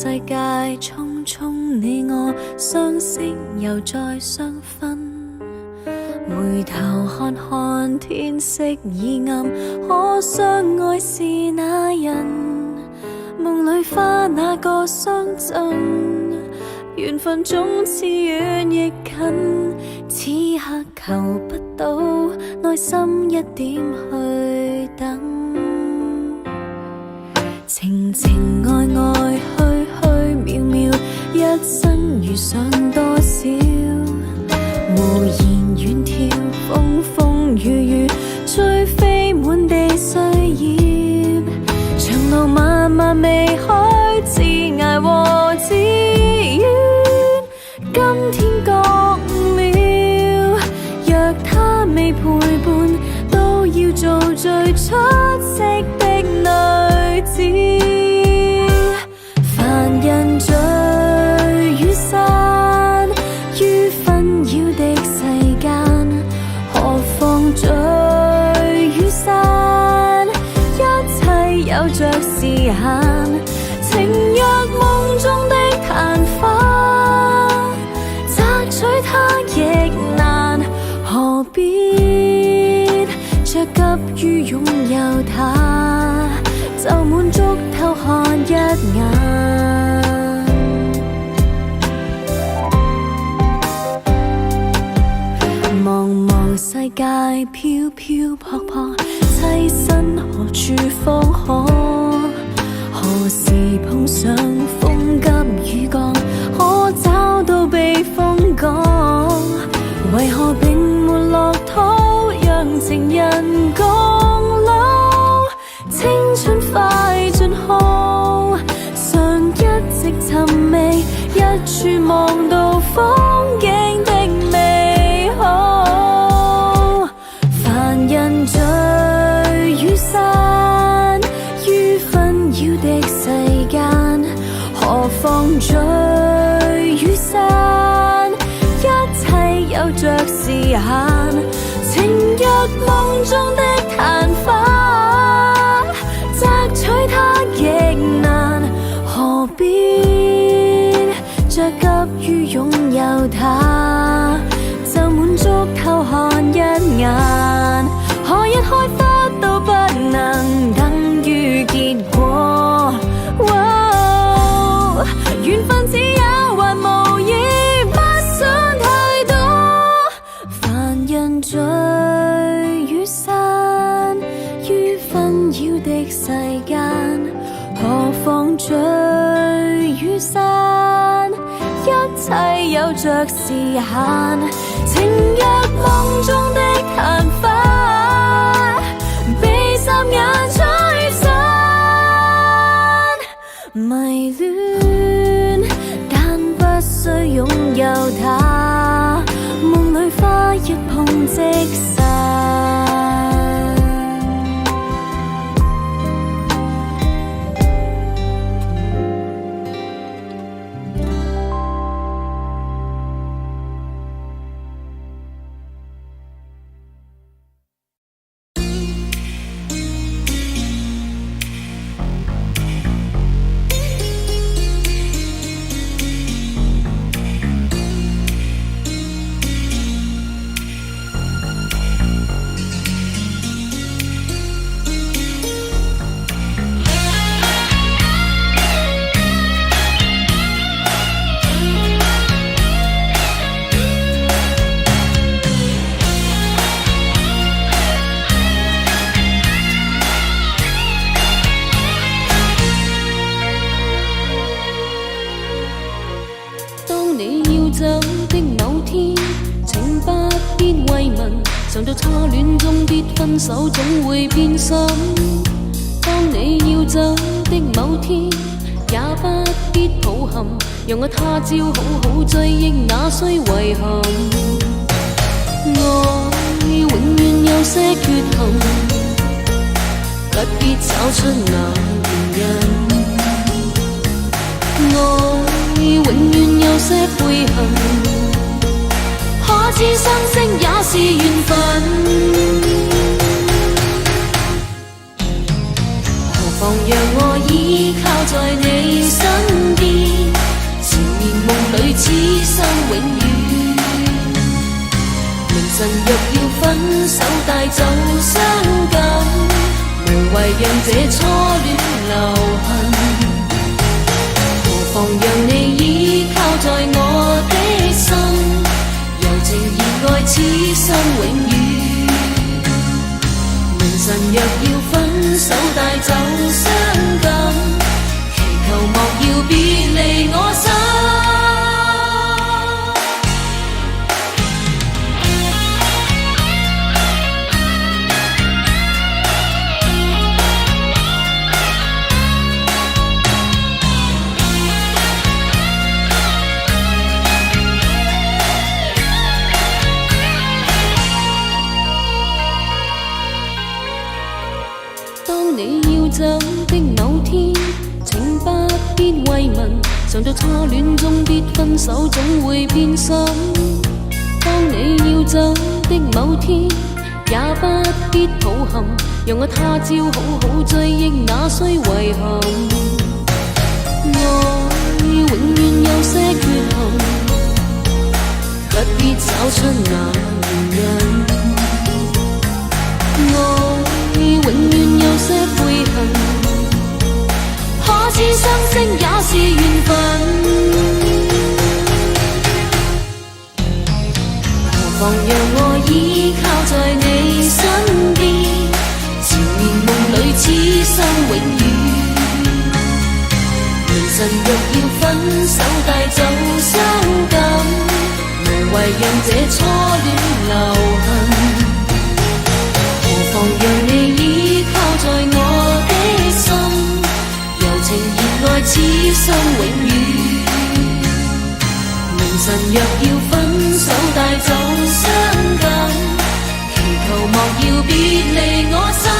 世界匆匆，你我相識又再相分。回頭看看天色已暗，可相愛是那人？夢裏花那個相贈，緣分總似遠亦近。此刻求不到，內心一點去等。情情愛愛虛虛渺渺，一生遇上多少？無言遠眺，風風雨雨，吹飛滿地碎葉。長路漫漫未開，自捱和自怨。今天覺了，若他未陪伴，都要做最出色的女子。凡人聚與散，於紛擾的世間，何況聚與散，一切有着時限。情若夢中的曇花，摘取它亦難，何必着急於擁有它，就滿足偷看一眼。茫茫世界飄飄泊泊，棲身何處方可？何時碰上風急雨降，可找到避風港？為何並沒落土，讓情人共老？青春快盡耗，常一直尋覓一處望到風景的美好。凡人聚與散，於紛擾的世間，何況聚與散，一切有着時限。情若夢中的曇花，摘取它亦難，何必着急於擁有它，就滿足偷看一眼。何日開花都不能等於結果。緣分只有還無意，不想太多。凡人聚與散，於紛擾的世間，何況聚與散，一切有着時限。情若夢中的曇花，被霎眼吹散，迷戀但不需擁有它，夢裏花一碰即散。常在初戀中必分手，總會變心。當你要走的某天，也不必抱憾，讓我他朝好好追憶那衰遺憾。愛永遠有些缺陷，不必找出那原因。愛永遠有些悔恨，可知相識也是緣分。何妨讓我依靠在你身邊，神若要分手帶走傷感，無謂讓這初戀留痕。何妨讓你依靠在我的心，柔情熱愛此生永遠。明晨若要分手帶走傷感，祈求莫要別離我心。當你要走的某天，請不必慰問，嘗到初戀中必分手，總會變心。當你要走的某天，也不必抱憾，讓我他朝好好追憶那雖遺憾。愛永遠有些缺陷，不必找出那原因。愛永遠有些悔恨，可知相識也是緣分。何妨讓我依靠在你身邊，纏綿夢裏此生永遠。明晨若要分手帶走傷感，無謂讓這初戀留痕。何妨讓你依靠在我的心，柔情熱愛此生永遠。明晨若要分手帶走傷感，祈求莫要別離我心。